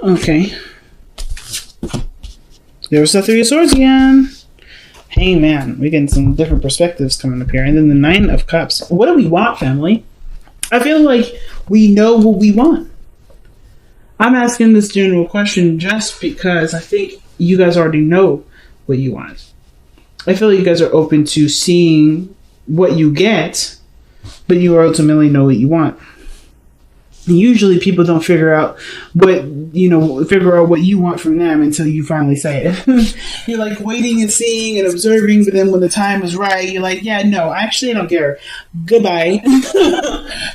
Okay. There's the Three of Swords again. Hey, man. We're getting some different perspectives coming up here. And then the Nine of Cups. What do we want, family? I feel like we know what we want. I'm asking this general question just because I think you guys already know what you want. I feel like you guys are open to seeing what you get, but you ultimately know what you want. Usually people don't figure out what you want from them until you finally say it. You're like waiting and seeing and observing, but then when the time is right, you're like, yeah, no, actually I don't care. Goodbye.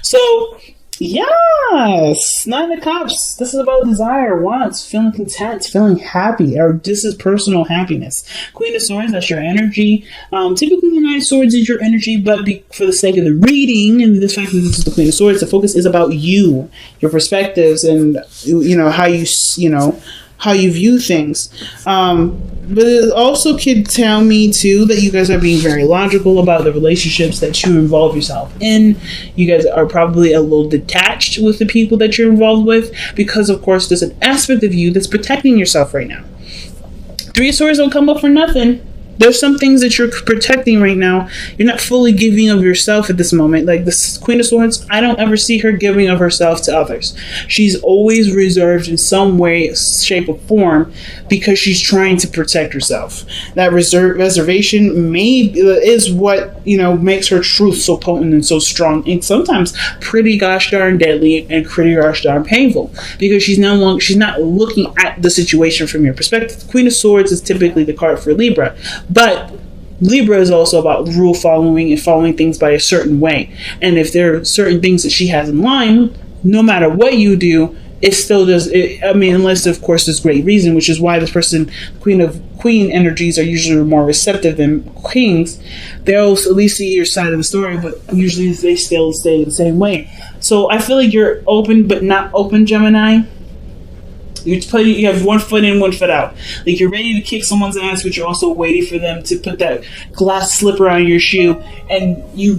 So, yes, Nine of Cups. This is about desire, wants, feeling content, feeling happy, or this is personal happiness. Queen of Swords, that's your energy. Typically, the Nine of Swords is your energy, but for the sake of the reading, and this fact that this is the Queen of Swords, the focus is about you, your perspectives, and how you view things. But it also could tell me too that you guys are being very logical about the relationships that you involve yourself in. You guys are probably a little detached with the people that you're involved with because, of course, there's an aspect of you that's protecting yourself right now. Three of Swords don't come up for nothing. There's some things that you're protecting right now. You're not fully giving of yourself at this moment. Like this Queen of Swords, I don't ever see her giving of herself to others. She's always reserved in some way, shape, or form because she's trying to protect herself. That reservation is what makes her truth so potent and so strong, and sometimes pretty gosh darn deadly and pretty gosh darn painful because she's not looking at the situation from your perspective. Queen of Swords is typically the card for Libra. But Libra is also about rule following and following things by a certain way. And if there are certain things that she has in line, no matter what you do, it still does. Unless, of course, there's great reason, which is why this person, Queen energies are usually more receptive than Kings. They'll at least see your side of the story, but usually they still stay the same way. So I feel like you're open, but not open, Gemini. You have one foot in, one foot out. Like you're ready to kick someone's ass, but you're also waiting for them to put that glass slipper on your shoe, and you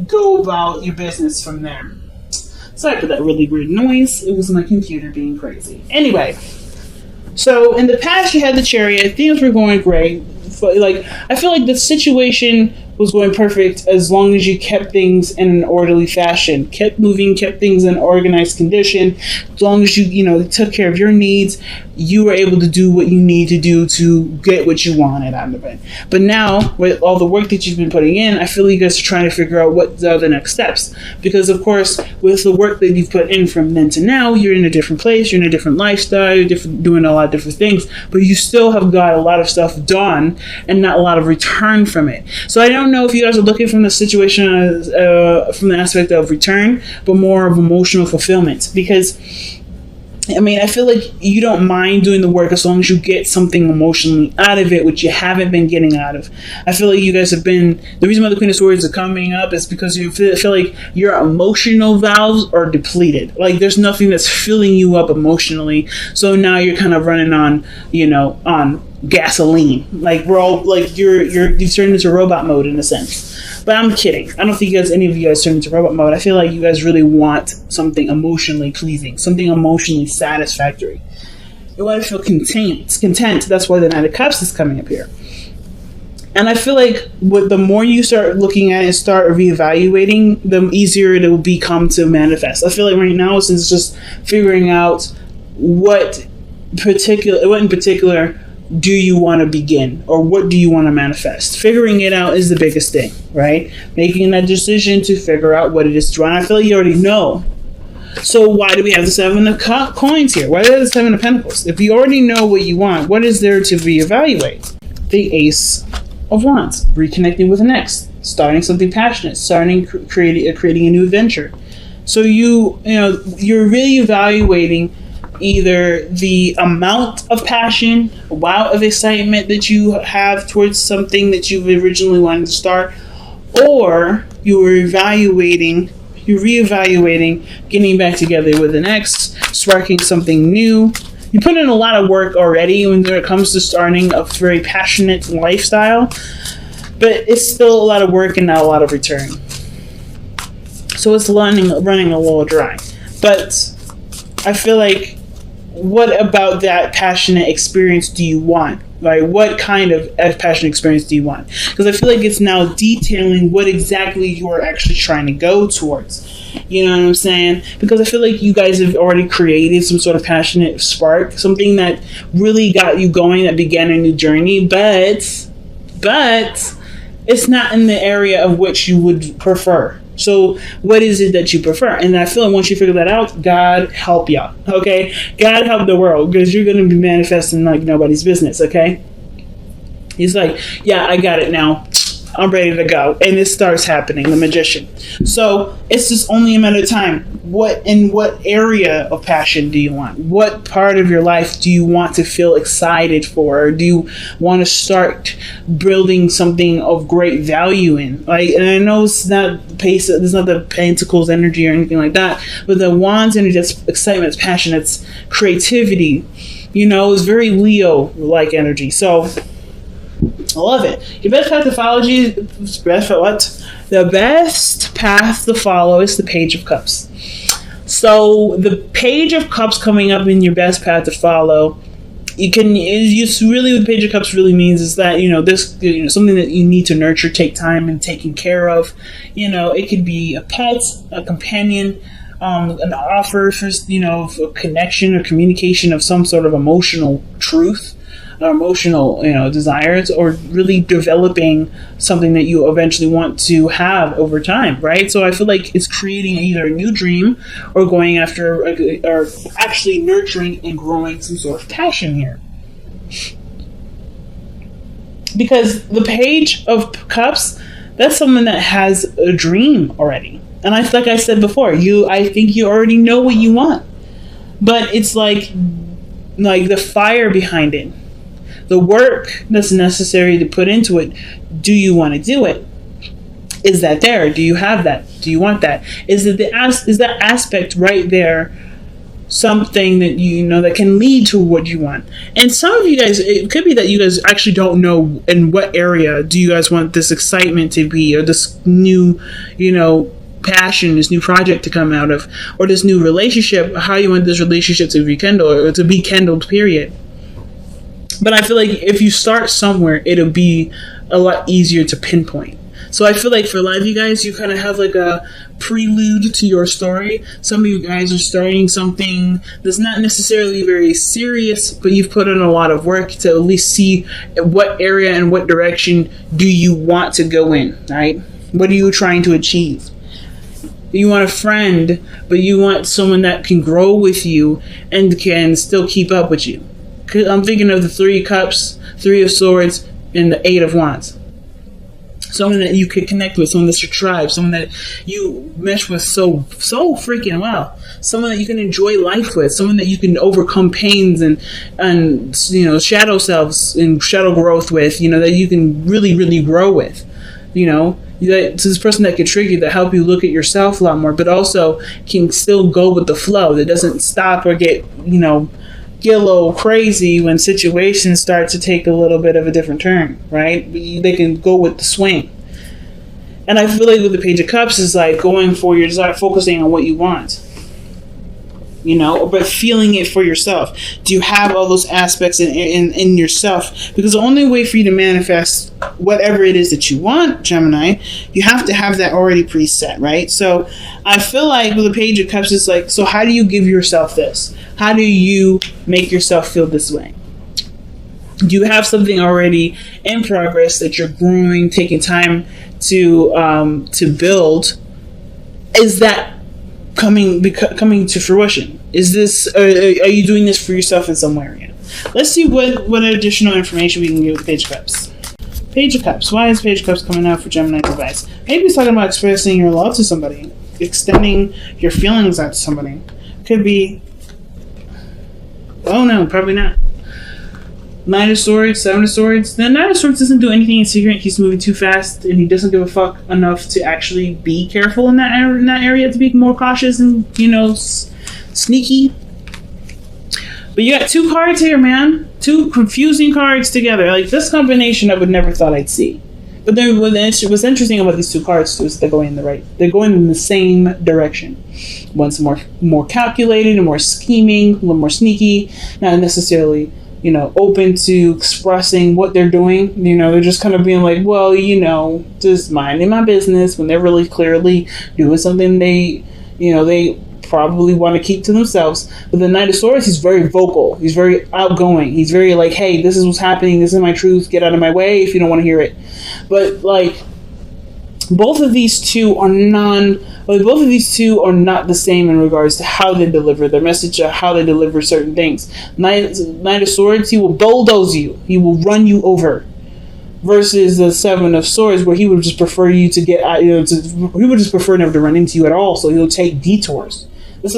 go about your business from there. Sorry for that really weird noise. It was my computer being crazy. Anyway, so in the past you had the Chariot. Things were going great. Like I feel like the situation was going perfect as long as you kept things in an orderly fashion, kept moving, kept things in organized condition. As long as you took care of your needs, you were able to do what you need to do to get what you wanted out of it. But now, with all the work that you've been putting in, I feel you guys are trying to figure out what are the next steps. Because, of course, with the work that you've put in from then to now, you're in a different place, you're in a different lifestyle, you're doing a lot of different things, but you still have got a lot of stuff done and not a lot of return from it. So I don't know if you guys are looking from the situation from the aspect of return, but more of emotional fulfillment. Because I feel like you don't mind doing the work as long as you get something emotionally out of it, which you haven't been getting out of. I feel like you guys have been, the reason why the Queen of Swords are coming up is because you feel like your emotional valves are depleted. Like there's nothing that's filling you up emotionally. So now you're kind of running on, on gasoline. Like we're all like you've turned into robot mode in a sense. But I'm kidding. I don't think any of you guys turned into robot mode. I feel like you guys really want something emotionally pleasing, something emotionally satisfactory. You want to feel content. That's why the Knight of Cups is coming up here. And I feel like the more you start looking at it and start reevaluating, the easier it will become to manifest. I feel like right now it's just figuring out what in particular do you want to begin, or what do you want to manifest? Figuring it out is the biggest thing, right? Making that decision to figure out what it is to run. I feel like you already know. So why do we have the Seven of Coins here? Why is the Seven of Pentacles? If you already know what you want, what is there to reevaluate? The Ace of Wands, reconnecting with an ex, starting something passionate, creating a new adventure. So you're reevaluating either the amount of passion, wow of excitement that you have towards something that you originally wanted to start, or you're reevaluating, getting back together with an ex, sparking something new. You put in a lot of work already when it comes to starting a very passionate lifestyle, but it's still a lot of work and not a lot of return. So it's running a little dry. But I feel like what about that passionate experience do you want? Like, what kind of passionate experience do you want? Because I feel like it's now detailing what exactly you're actually trying to go towards. You know what I'm saying? Because I feel like you guys have already created some sort of passionate spark, something that really got you going, that began a new journey, but it's not in the area of which you would prefer. So what is it that you prefer? And I feel like once you figure that out, God help y'all, okay? God help the world, because you're going to be manifesting like nobody's business, okay? He's like, yeah, I got it now. I'm ready to go. And it starts happening, the magician. So it's just only a matter of time. What area of passion do you want? What part of your life do you want to feel excited for? Or do you want to start building something of great value in? Like, and I know it's not the Pentacles energy or anything like that, but the Wands energy, that's excitement, it's passion, it's creativity. You know, it's very Leo-like energy. So I love it. Your best path to follow, the best path to follow is the Page of Cups. So the Page of Cups coming up in your best path to follow, really what the Page of Cups really means is that, this, something that you need to nurture, take time and taking care of. It could be a pet, a companion, an offer for, a connection or communication of some sort of emotional truth, or emotional, desires, or really developing something that you eventually want to have over time, right? So I feel like it's creating either a new dream or going after, or actually nurturing and growing some sort of passion here. Because the Page of Cups, that's someone that has a dream already. And like I said before, I think you already know what you want. But it's like the fire behind it. The work that's necessary to put into it. Do you want to do it? Is that there? Do you have that? Do you want that? Is that aspect right there something that that can lead to what you want? And some of you guys, it could be that you guys actually don't know in what area do you guys want this excitement to be, or this new, passion, this new project to come out of, or this new relationship, how you want this relationship to rekindle, or to be kindled, period. But I feel like if you start somewhere, it'll be a lot easier to pinpoint. So I feel like for a lot of you guys, you kind of have like a prelude to your story. Some of you guys are starting something that's not necessarily very serious, but you've put in a lot of work to at least see what area and what direction do you want to go in, right? What are you trying to achieve? You want a friend, but you want someone that can grow with you and can still keep up with you. I'm thinking of the 3 Cups, 3 of Swords, and the 8 of Wands. Someone that you could connect with, someone that's your tribe, someone that you mesh with so freaking well. Someone that you can enjoy life with, someone that you can overcome pains and shadow selves and shadow growth with, that you can really, really grow with. It's this person that can trigger you, that help you look at yourself a lot more, but also can still go with the flow, that doesn't stop or get a little crazy when situations start to take a little bit of a different turn, right? They can go with the swing. And I feel like with the Page of Cups is like going for your desire, focusing on what you want, but feeling it for yourself. Do you have all those aspects in yourself? Because the only way for you to manifest whatever it is that you want, Gemini, you have to have that already preset, right? So I feel like with the Page of Cups, it's like, so how do you give yourself this? How do you make yourself feel this way? Do you have something already in progress that you're growing, taking time to build? Is that coming to fruition? Is this are you doing this for yourself in some area? Let's see what additional information we can get with Page of Cups. Page of Cups. Why is Page of Cups coming out for Gemini advice? Maybe it's talking about expressing your love to somebody, extending your feelings out to somebody. Could be. Oh no, probably not. Nine of Swords, 7 of Swords. The Nine of Swords doesn't do anything in secret. He's moving too fast, and he doesn't give a fuck enough to actually be careful in that area, to be more cautious and sneaky. But you got 2 cards here, man. 2 confusing cards together. Like, this combination I would never thought I'd see. But then what's interesting about these two cards too is they're going in the same direction. One's more calculated and more scheming, a little more sneaky, not necessarily, open to expressing what they're doing. They're just kind of being like, well, just minding my business, when they're really clearly doing something they probably want to keep to themselves. But the Knight of Swords, he's very vocal. He's very outgoing. He's very like, hey, this is what's happening. This is my truth. Get out of my way if you don't want to hear it. But like, both of these two are not the same in regards to how they deliver their message or how they deliver certain things. Knight of Swords, he will bulldoze you. He will run you over. Versus the Seven of Swords, where he would just prefer you to get out, he would just prefer never to run into you at all, so he'll take detours. I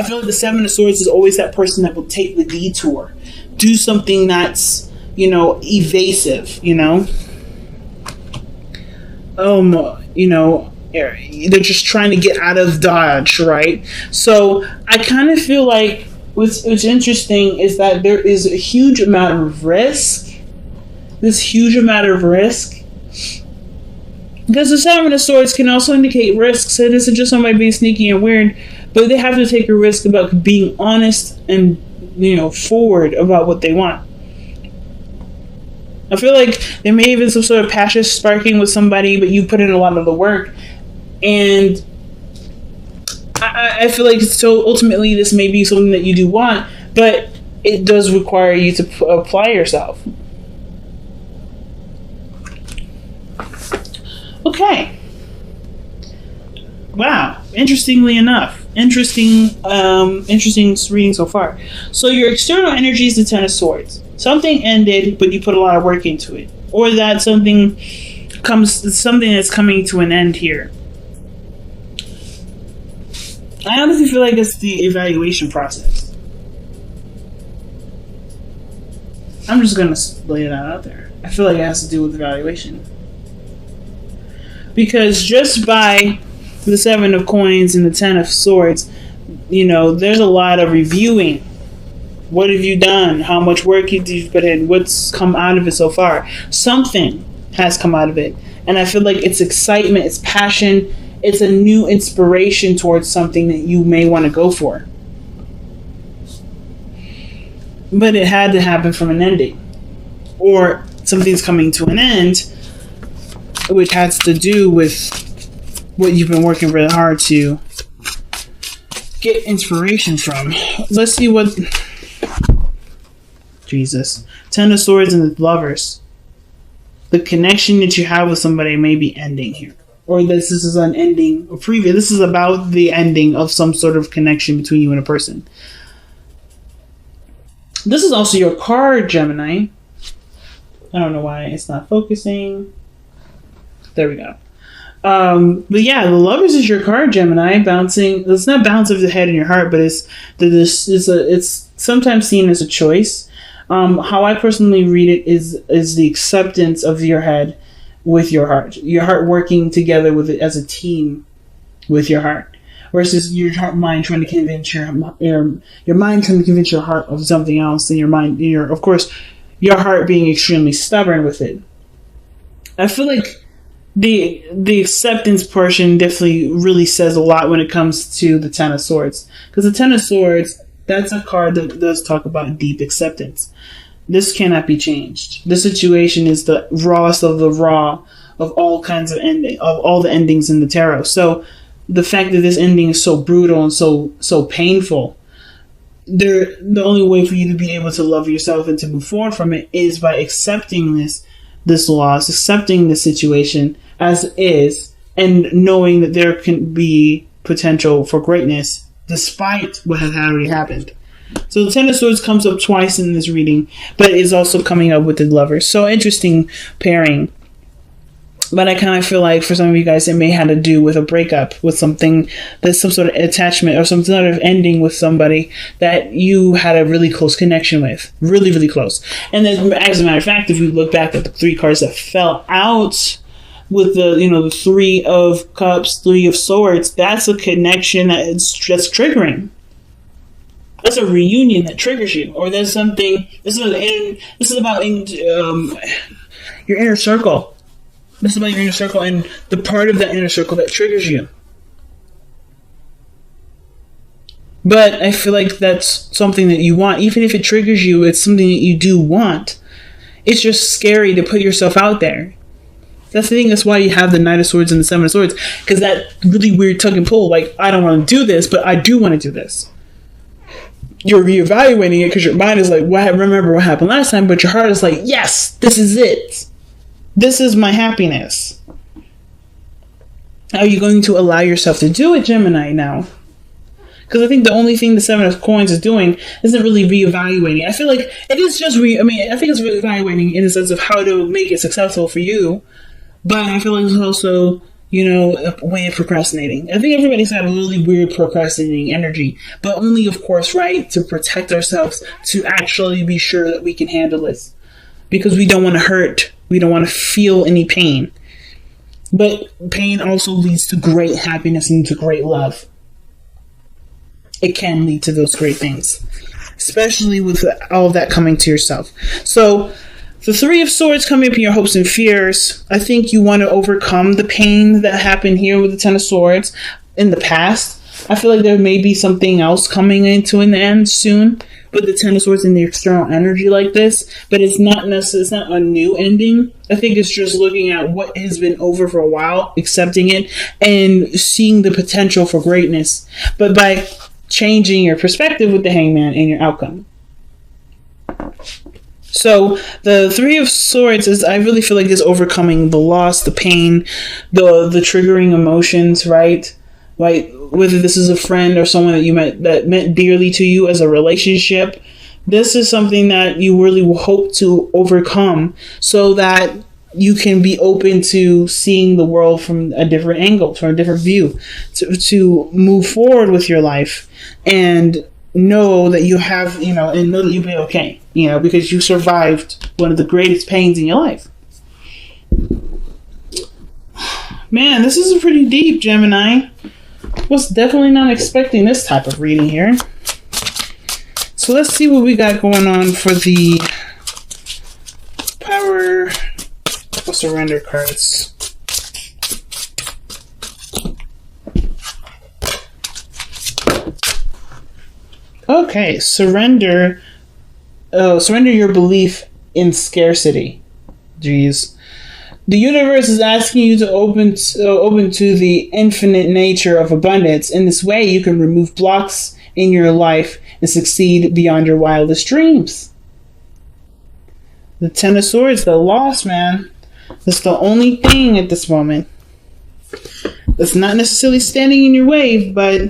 feel like the Seven of Swords is always that person that will take the detour. Do something that's, evasive, they're just trying to get out of dodge, right? So I kind of feel like what's interesting is that there is a huge amount of risk. This huge amount of risk. Because the Seven of Swords can also indicate risks. It isn't just somebody being sneaky and weird, but they have to take a risk about being honest and, forward about what they want. I feel like there may have been some sort of passion sparking with somebody, but you put in a lot of the work. And I feel like so ultimately this may be something that you do want, but it does require you to apply yourself. Okay. Wow. Interestingly enough. Interesting reading so far. So your external energy is the Ten of Swords. Something ended, but you put a lot of work into it. Or that something that's coming to an end here. I honestly feel like it's the evaluation process. I'm just going to lay it out there. I feel like it has to do with evaluation. Because just by the Seven of Coins and the Ten of Swords, there's a lot of reviewing. What have you done? How much work did you put in? What's come out of it so far? Something has come out of it. And I feel like it's excitement, it's passion, it's a new inspiration towards something that you may want to go for. But it had to happen from an ending. Or something's coming to an end, which has to do with what you've been working really hard to get inspiration from. Let's see what... Jesus. Ten of Swords and the Lovers. The connection that you have with somebody may be ending here. Or this is an ending, or previous. This is about the ending of some sort of connection between you and a person. This is also your card, Gemini. I don't know why it's not focusing. There we go. But yeah, the Lovers is your card, Gemini. Bouncing. It's not bounce of the head and your heart, but it's sometimes seen as a choice. How I personally read it is the acceptance of your head with your heart working together with it as a team with your heart, versus your mind trying to convince your mind trying to convince your heart of something else, and of course your heart being extremely stubborn with it. I feel like the acceptance portion definitely really says a lot when it comes to the Ten of Swords, because the Ten of Swords, that's a card that does talk about deep acceptance. This cannot be changed. This situation is the rawest of the raw of all kinds of all the endings in the tarot. So the fact that this ending is so brutal and so painful, the only way for you to be able to love yourself and to move forward from it is by accepting this loss, accepting the situation as is, and knowing that there can be potential for greatness despite what has already happened. So the Ten of Swords comes up twice in this reading, but is also coming up with the Lovers. So interesting pairing. But I kind of feel like for some of you guys, it may have to do with a breakup, with something that's some sort of attachment or some sort of ending with somebody that you had a really close connection with. Really, really close. And then, as a matter of fact, if you look back at the three cards that fell out with the Three of Cups, Three of Swords, that's a connection that's triggering. That's a reunion that triggers you, or there's something. This is about your inner circle. This is about your inner circle and the part of that inner circle that triggers you. But I feel like that's something that you want. Even if it triggers you, it's something that you do want. It's just scary to put yourself out there. That's the thing. That's why you have the Knight of Swords and the Seven of Swords. Because that really weird tug and pull. Like, I don't want to do this, but I do want to do this. You're reevaluating it because your mind is like, remember what happened last time? But your heart is like, yes, this is it. This is my happiness. Are you going to allow yourself to do it, Gemini, now? Because I think the only thing the Seven of Coins is doing isn't really reevaluating. I feel like it is just I think it's reevaluating in the sense of how to make it successful for you. But I feel like it's also, a way of procrastinating. I think everybody's got a really weird procrastinating energy. But only, of course, right, to protect ourselves, to actually be sure that we can handle this. Because we don't want to hurt. We don't want to feel any pain. But pain also leads to great happiness and to great love. It can lead to those great things, especially with all of that coming to yourself. So the Three of Swords coming up in your hopes and fears. I think you want to overcome the pain that happened here with the Ten of Swords in the past. I feel like there may be something else coming into an end soon with the Ten of Swords and the external energy like this, but it's not necessarily, it's not a new ending. I think it's just looking at what has been over for a while, accepting it, and seeing the potential for greatness. But by changing your perspective with the Hangman and your outcome. So the Three of Swords is, I really feel like, is overcoming the loss, the pain, the triggering emotions, right? Like whether this is a friend or someone that you met that meant dearly to you as a relationship. This is something that you really will hope to overcome so that you can be open to seeing the world from a different angle, from a different view, to move forward with your life and know that you have, and know that you'll be okay, because you survived one of the greatest pains in your life. Man, this is pretty deep, Gemini. Was definitely not expecting this type of reading here. So let's see what we got going on for the power or surrender cards. Okay, surrender your belief in scarcity. Jeez. The universe is asking you to open to the infinite nature of abundance. In this way, you can remove blocks in your life and succeed beyond your wildest dreams. The Ten of Swords, the loss, man. That's the only thing at this moment that's not necessarily standing in your way, but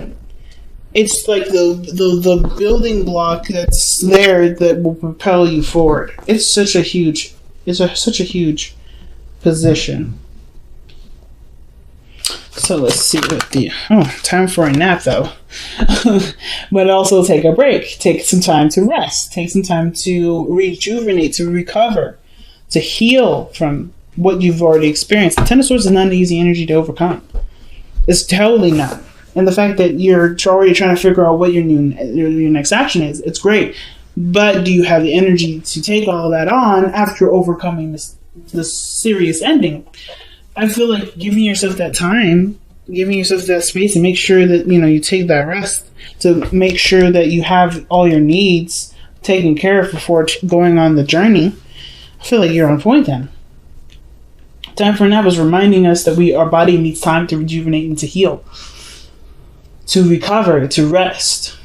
it's like the building block that's there that will propel you forward. It's such a huge position. So let's see what time for a nap though. But also take a break. Take some time to rest. Take some time to rejuvenate, to recover, to heal from what you've already experienced. The Ten of Swords is not an easy energy to overcome. It's totally not. And the fact that you're already trying to figure out what your next action is, it's great. But do you have the energy to take all that on after overcoming this serious ending? I feel like giving yourself that time, giving yourself that space, and make sure that you take that rest to make sure that you have all your needs taken care of before going on the journey. I feel like you're on point then. Time for a nap was reminding us that our body needs time to rejuvenate and to heal, to recover, to rest.